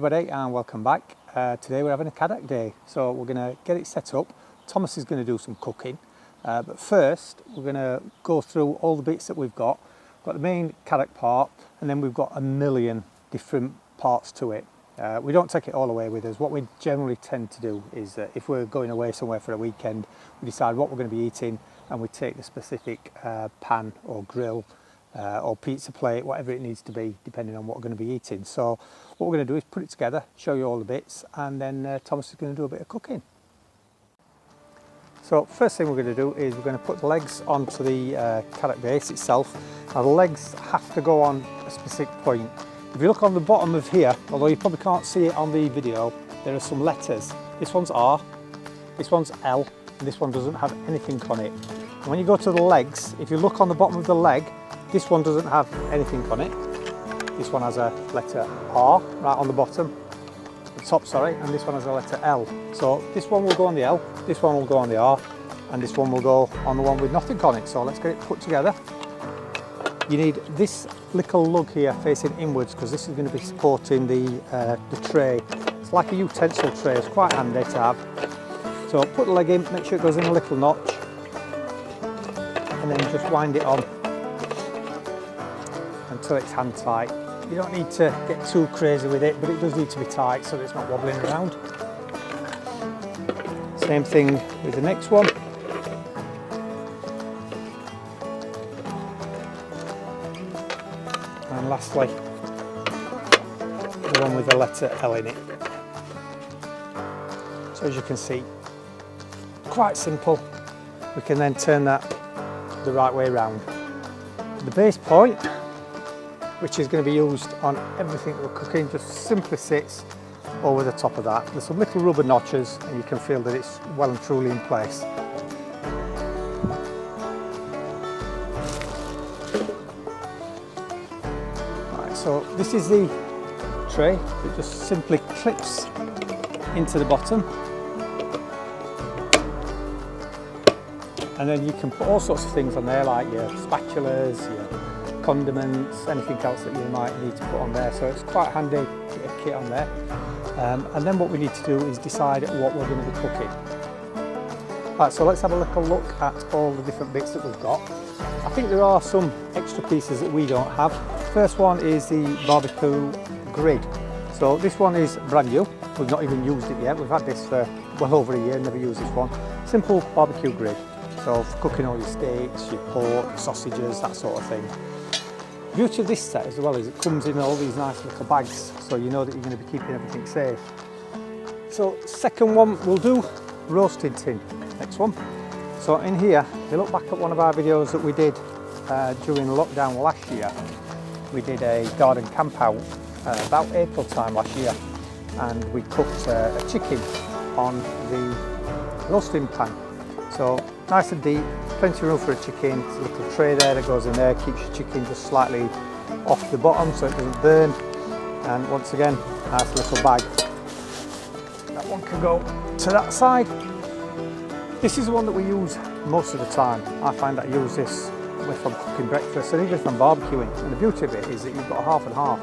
everybody and welcome back. Today we're having a Cadac day, so we're going to get it set up. Thomas is going to do some cooking, but first we're going to go through all the bits that we've got. We've got the main Cadac part, and then we've got a million different parts to it. We don't take it all away with us. What we generally tend to do is that if we're going away somewhere for a weekend, we decide what we're going to be eating and we take the specific pan or grill or pizza plate, whatever it needs to be, depending on what we're going to be eating. So what we're going to do is put it together, show you all the bits, and then Thomas is going to do a bit of cooking. So first thing we're going to do is we're going to put the legs onto the Cadac base itself. Now the legs have to go on a specific point. If you look on the bottom of here, although you probably can't see it on the video, there are some letters. This one's R, this one's L, and this one doesn't have anything on it. And when you go to the legs, if you look on the bottom of the leg, this one doesn't have anything on it. This one has a letter R right on the bottom, the top, sorry, and this one has a letter L. So this one will go on the L, this one will go on the R, and this one will go on the one with nothing on it. So let's get it put together. You need this little lug here facing inwards because this is going to be supporting the tray. It's like a utensil tray, it's quite handy to have. So put the leg in, make sure it goes in a little notch, and then just wind it on until it's hand tight. You don't need to get too crazy with it, but it does need to be tight so that it's not wobbling around. Same thing with the next one. And lastly, the one with the letter L in it. So as you can see, quite simple. We can then turn that the right way around. The base point, which is going to be used on everything we're cooking, just simply sits over the top of that. There's some little rubber notches and you can feel that it's well and truly in place. Right, so this is the tray. It just simply clips into the bottom. And then you can put all sorts of things on there, like your spatulas, your condiments, anything else that you might need to put on there. So it's quite handy to get a kit on there. And then what we need to do is decide what we're going to be cooking. Right, so let's have a little look at all the different bits that we've got. I think there are some extra pieces that we don't have. First one is the barbecue grid. So this one is brand new. We've not even used it yet. We've had this for well over a year, never used this one. Simple barbecue grid. So for cooking all your steaks, your pork, sausages, that sort of thing. The beauty of this set as well is it comes in all these nice little bags, so you know that you're going to be keeping everything safe. So second one we'll do, roasting tin, next one. So in here, if you look back at one of our videos that we did during lockdown last year, we did a garden camp out about April time last year, and we cooked a chicken on the roasting pan. So nice and deep, plenty of room for a chicken. There's a little tray there that goes in there, keeps your chicken just slightly off the bottom so it doesn't burn. And once again, nice little bag. That one can go to that side. This is the one that we use most of the time. I find that I use this if I'm cooking breakfast and even if I'm barbecuing. And the beauty of it is that you've got a half and half.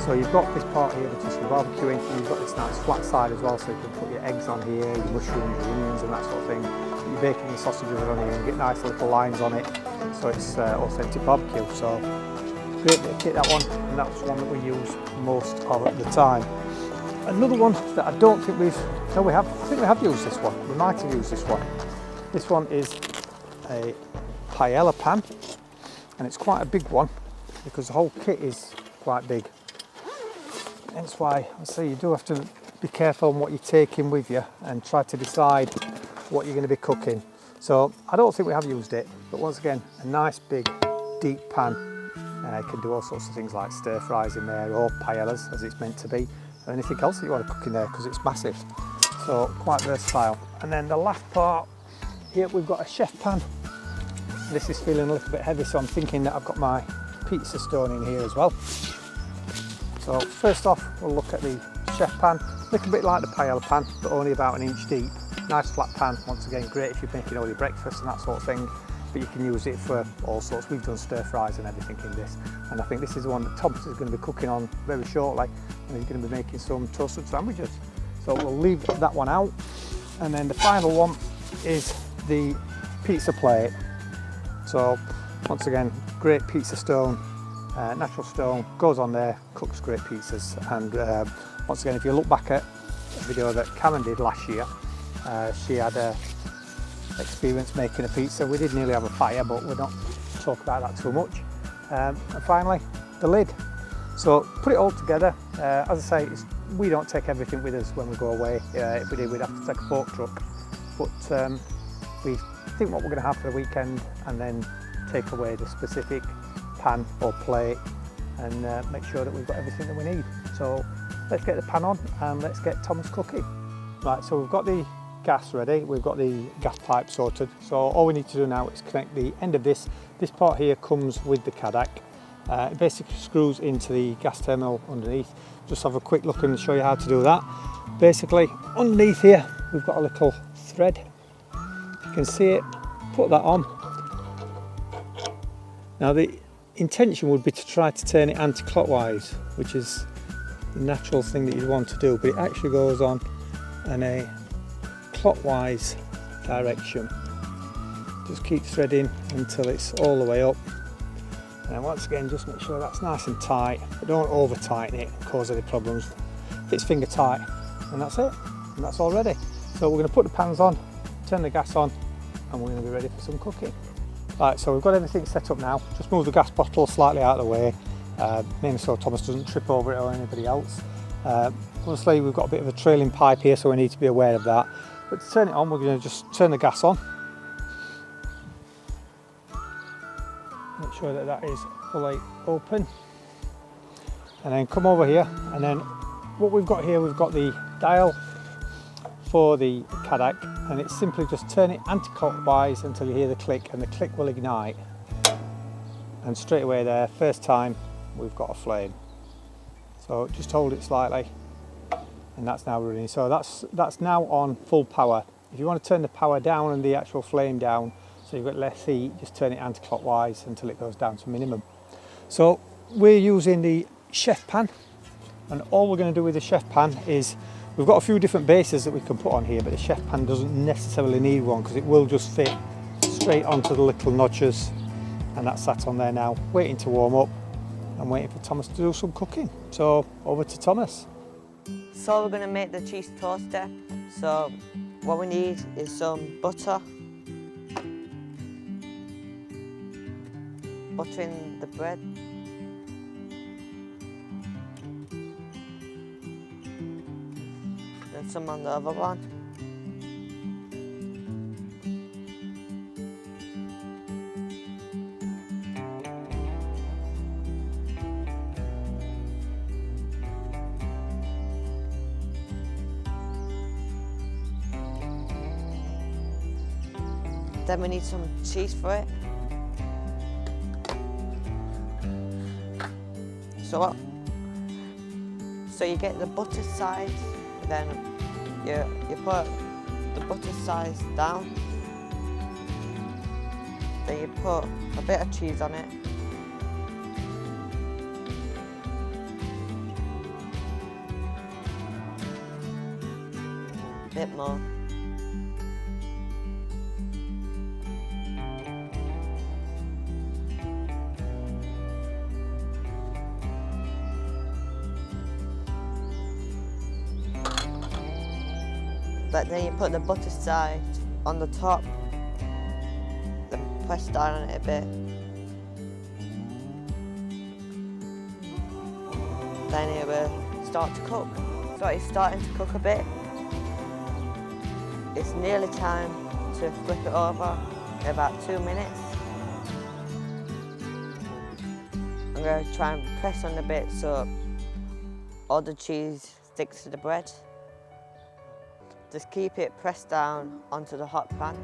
So you've got this part here which is for barbecuing, and you've got this nice flat side as well, so you can put your eggs on here, your mushrooms, your onions and that sort of thing. Your bacon and sausages on here and get nice little lines on it, so it's authentic barbecue. So great bit of kit, that one, and that's one that we use most of at the time. Another one that I don't think I think we have used this one. We might have used this one. This one is a paella pan, and it's quite a big one because the whole kit is quite big. Hence why I say you do have to be careful on what you're taking with you and try to decide what you're going to be cooking. So I don't think we have used it, but once again, a nice big deep pan. You can do all sorts of things like stir fries in there, or paellas as it's meant to be, or anything else that you want to cook in there because it's massive. So quite versatile. And then the last part here, we've got a chef pan. This is feeling a little bit heavy, so I'm thinking that I've got my pizza stone in here as well. So first off, we'll look at the chef pan. A little bit like the paella pan, but only about 1 inch deep. Nice flat pan, once again great if you're making all your breakfast and that sort of thing. but you can use it for all sorts. We've done stir fries and everything in this, and I think this is the one that Thomas is going to be cooking on very shortly, and he's going to be making some toasted sandwiches. So we'll leave that one out, and then the final one is the pizza plate. So once again, great pizza stone, natural stone, goes on there, cooks great pizzas. And once again, if you look back at a video that Karen did last year, she had a experience making a pizza. We did nearly have a fire, but we're not talk about that too much. And finally, the lid. So put it all together. As I say, we don't take everything with us when we go away. If we did, we'd have to take a fork truck. But we think what we're going to have for the weekend, and then take away the specific pan or plate, and make sure that we've got everything that we need. So let's get the pan on and let's get Thomas cooking. Right, so we've got the gas ready, we've got the gas pipe sorted. So all we need to do now is connect the end of this. This part here comes with the Cadac. It basically screws into the gas terminal underneath. Just have a quick look and show you how to do that. Basically, underneath here, we've got a little thread. You can see it, put that on. Now the intention would be to try to turn it anti-clockwise, which is the natural thing that you'd want to do, but it actually goes on in a clockwise direction. Just keep threading until it's all the way up, and then once again just make sure that's nice and tight, but don't over tighten it and cause any problems. It's finger tight, and that's it, and that's all ready. So we're going to put the pans on, turn the gas on, and we're going to be ready for some cooking. Right, so we've got everything set up now. Just move the gas bottle slightly out of the way, mainly so Thomas doesn't trip over it or anybody else. Obviously we've got a bit of a trailing pipe here, so we need to be aware of that. But to turn it on, we're going to just turn the gas on. Make sure that that is fully open. And then come over here, and then what we've got here, we've got the dial for the Cadac, and it's simply just turn it anti-clockwise until you hear the click, and the click will ignite. And straight away there, first time, we've got a flame. So just hold it slightly, and that's now running. So that's now on full power. If you want to turn the power down and the actual flame down, so you've got less heat, just turn it anti-clockwise until it goes down to minimum. So we're using the chef pan, and all we're going to do with the chef pan is, we've got a few different bases that we can put on here, but the chef pan doesn't necessarily need one because it will just fit straight onto the little notches, and that's sat on there now, waiting to warm up and waiting for Thomas to do some cooking. So over to Thomas. So we're going to make the cheese toaster. So what we need is some butter, buttering the bread, and some on the other one. Then we need some cheese for it. So you get the butter side, then you put the butter size down, then you put a bit of cheese on it, a bit more, but then you put the butter side on the top, then press down on it a bit. Then it will start to cook. So it's starting to cook a bit. It's nearly time to flip it over in about 2 minutes. I'm going to try and press on a bit so all the cheese sticks to the bread. Just keep it pressed down onto the hot pan.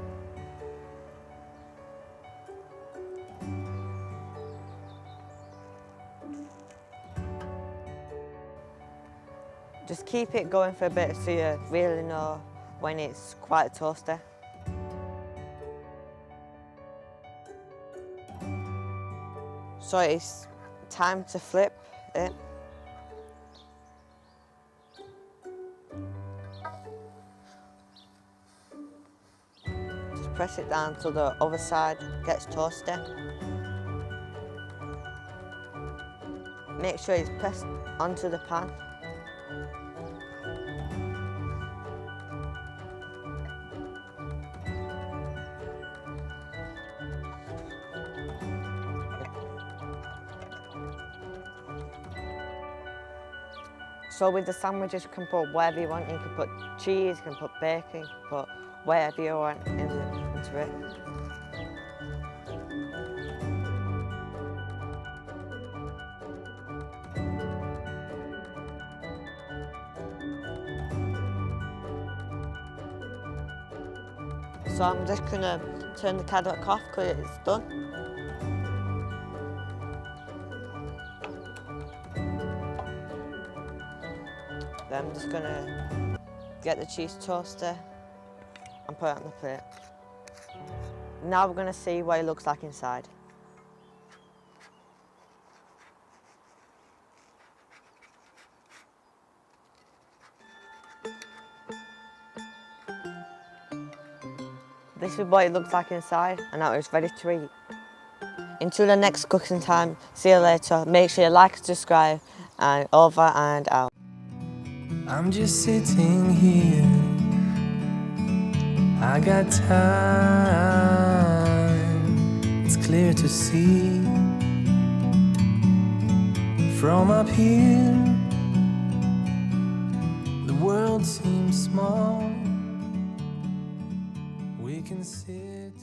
Just keep it going for a bit so you really know when it's quite toasty. So it's time to flip it. Just press it down so the other side gets toasty. Make sure it's pressed onto the pan. So with the sandwiches, you can put whatever you want. You can put cheese, you can put bacon, you can put whatever you want into it. So I'm just gonna turn the Cadac off because it's done. Then I'm just gonna get the cheese toaster and put it on the plate. Now we're gonna see what it looks like inside. This is what it looks like inside, and now it's ready to eat. Until the next cooking time, see you later. Make sure you like and subscribe, and over and out. I'm just sitting here, I got time, it's clear to see. From up here, the world seems small. We can sit